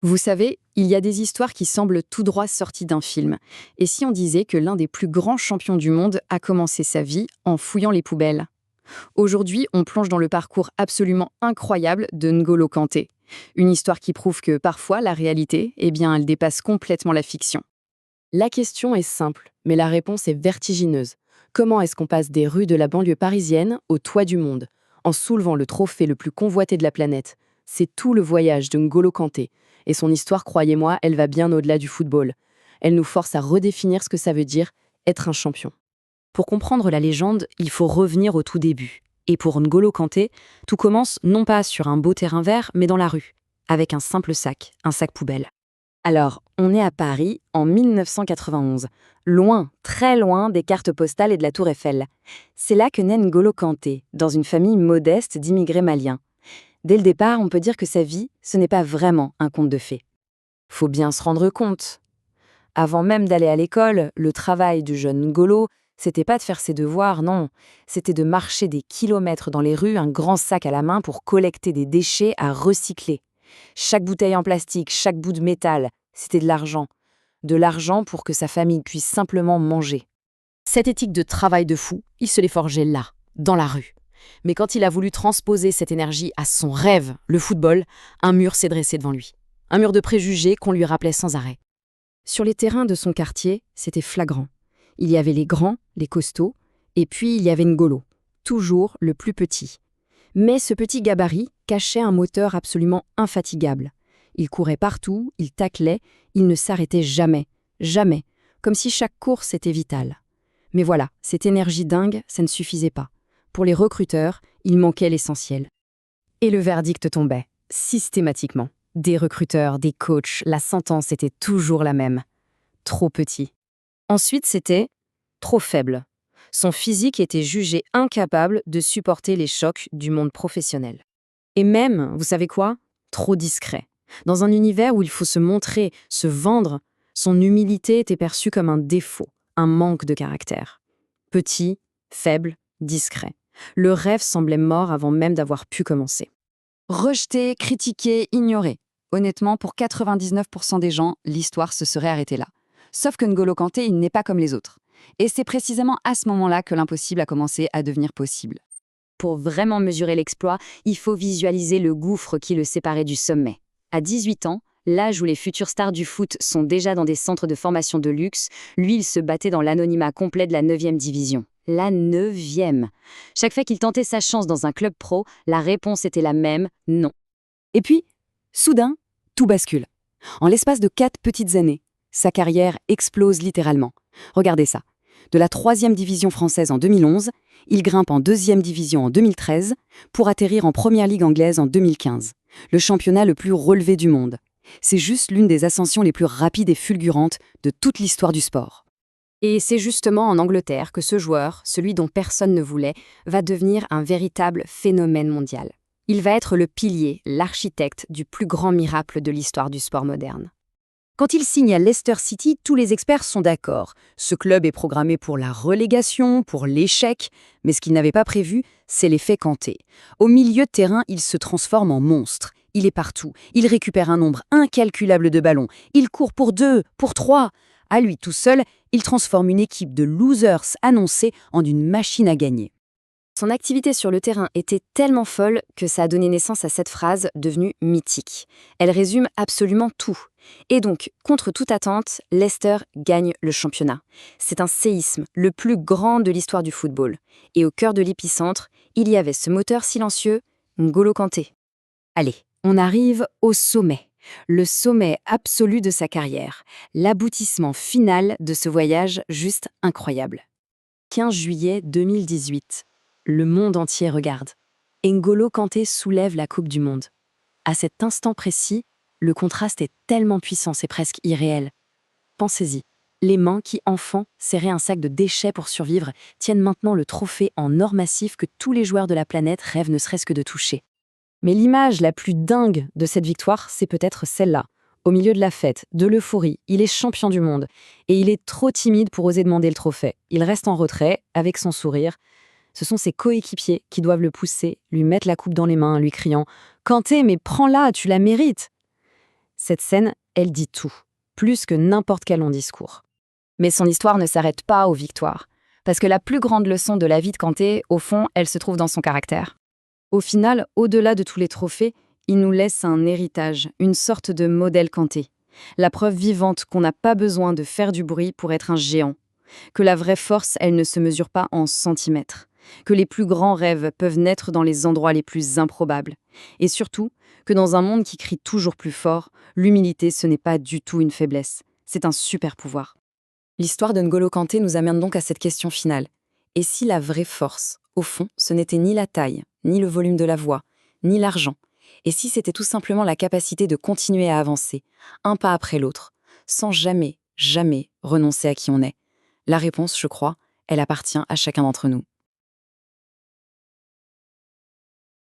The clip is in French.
Vous savez, il y a des histoires qui semblent tout droit sorties d'un film. Et si on disait que l'un des plus grands champions du monde a commencé sa vie en fouillant les poubelles? Aujourd'hui, on plonge dans le parcours absolument incroyable de N'Golo Kanté. Une histoire qui prouve que parfois la réalité, elle dépasse complètement la fiction. La question est simple, mais la réponse est vertigineuse. Comment est-ce qu'on passe des rues de la banlieue parisienne au toit du monde, en soulevant le trophée le plus convoité de la planète? C'est tout le voyage de N'Golo Kanté. Et son histoire, croyez-moi, elle va bien au-delà du football. Elle nous force à redéfinir ce que ça veut dire être un champion. Pour comprendre la légende, il faut revenir au tout début. Et pour N'Golo Kanté, tout commence non pas sur un beau terrain vert, mais dans la rue, avec un sac poubelle. Alors, on est à Paris en 1991, loin, très loin des cartes postales et de la Tour Eiffel. C'est là que naît N'Golo Kanté, dans une famille modeste d'immigrés maliens. Dès le départ, on peut dire que sa vie, ce n'est pas vraiment un conte de fées. Faut bien se rendre compte. Avant même d'aller à l'école, le travail du jeune N'Golo, c'était pas de faire ses devoirs, non. C'était de marcher des kilomètres dans les rues, un grand sac à la main pour collecter des déchets à recycler. Chaque bouteille en plastique, chaque bout de métal, c'était de l'argent. De l'argent pour que sa famille puisse simplement manger. Cette éthique de travail de fou, il se l'est forgée là, dans la rue. Mais quand il a voulu transposer cette énergie à son rêve, le football, un mur s'est dressé devant lui. Un mur de préjugés qu'on lui rappelait sans arrêt. Sur les terrains de son quartier, c'était flagrant. Il y avait les grands, les costauds, et puis il y avait N'Golo, toujours le plus petit. Mais ce petit gabarit cachait un moteur absolument infatigable. Il courait partout, il taclait, il ne s'arrêtait jamais, jamais, comme si chaque course était vitale. Mais voilà, cette énergie dingue, ça ne suffisait pas. Pour les recruteurs, il manquait l'essentiel. Et le verdict tombait, systématiquement. Des recruteurs, des coachs, la sentence était toujours la même. Trop petit. Ensuite, c'était trop faible. Son physique était jugé incapable de supporter les chocs du monde professionnel. Et même, vous savez quoi? Trop discret. Dans un univers où il faut se montrer, se vendre, son humilité était perçue comme un défaut, un manque de caractère. Petit, faible, discret. Le rêve semblait mort avant même d'avoir pu commencer. Rejeté, critiqué, ignoré. Honnêtement, pour 99% des gens, l'histoire se serait arrêtée là. Sauf que N'Golo Kanté, il n'est pas comme les autres. Et c'est précisément à ce moment-là que l'impossible a commencé à devenir possible. Pour vraiment mesurer l'exploit, il faut visualiser le gouffre qui le séparait du sommet. À 18 ans, l'âge où les futures stars du foot sont déjà dans des centres de formation de luxe, lui, il se battait dans l'anonymat complet de la 9e division. La 9e. Chaque fois qu'il tentait sa chance dans un club pro, la réponse était la même, non. Et puis, soudain, tout bascule. En l'espace de 4 petites années, sa carrière explose littéralement. Regardez ça. De la 3e division française en 2011, il grimpe en 2e division en 2013 pour atterrir en Première Ligue anglaise en 2015, le championnat le plus relevé du monde. C'est juste l'une des ascensions les plus rapides et fulgurantes de toute l'histoire du sport. Et c'est justement en Angleterre que ce joueur, celui dont personne ne voulait, va devenir un véritable phénomène mondial. Il va être le pilier, l'architecte du plus grand miracle de l'histoire du sport moderne. Quand il signe à Leicester City, tous les experts sont d'accord. Ce club est programmé pour la relégation, pour l'échec, mais ce qu'il n'avait pas prévu, c'est l'effet Kanté. Au milieu de terrain, il se transforme en monstre. Il est partout. Il récupère un nombre incalculable de ballons. Il court pour 2, pour 3. À lui tout seul, il transforme une équipe de losers annoncée en une machine à gagner. Son activité sur le terrain était tellement folle que ça a donné naissance à cette phrase devenue mythique. Elle résume absolument tout. Et donc, contre toute attente, Leicester gagne le championnat. C'est un séisme, le plus grand de l'histoire du football. Et au cœur de l'épicentre, il y avait ce moteur silencieux, N'Golo Kanté. Allez, on arrive au sommet. Le sommet absolu de sa carrière. L'aboutissement final de ce voyage juste incroyable. 15 juillet 2018. Le monde entier regarde. N'Golo Kanté soulève la Coupe du Monde. À cet instant précis, le contraste est tellement puissant, c'est presque irréel. Pensez-y, les mains qui, enfant, serraient un sac de déchets pour survivre, tiennent maintenant le trophée en or massif que tous les joueurs de la planète rêvent ne serait-ce que de toucher. Mais l'image la plus dingue de cette victoire, c'est peut-être celle-là. Au milieu de la fête, de l'euphorie, il est champion du monde. Et il est trop timide pour oser demander le trophée. Il reste en retrait, avec son sourire. Ce sont ses coéquipiers qui doivent le pousser, lui mettre la coupe dans les mains, lui criant « Kanté, mais prends-la, tu la mérites !» Cette scène, elle dit tout, plus que n'importe quel long discours. Mais son histoire ne s'arrête pas aux victoires, parce que la plus grande leçon de la vie de Kanté, au fond, elle se trouve dans son caractère. Au final, au-delà de tous les trophées, il nous laisse un héritage, une sorte de modèle Kanté. La preuve vivante qu'on n'a pas besoin de faire du bruit pour être un géant. Que la vraie force, elle ne se mesure pas en centimètres. Que les plus grands rêves peuvent naître dans les endroits les plus improbables. Et surtout, que dans un monde qui crie toujours plus fort, l'humilité, ce n'est pas du tout une faiblesse. C'est un super pouvoir. L'histoire de N'Golo Kanté nous amène donc à cette question finale. Et si la vraie force, au fond, ce n'était ni la taille, ni le volume de la voix, ni l'argent? Et si c'était tout simplement la capacité de continuer à avancer, un pas après l'autre, sans jamais, jamais renoncer à qui on est? La réponse, je crois, elle appartient à chacun d'entre nous.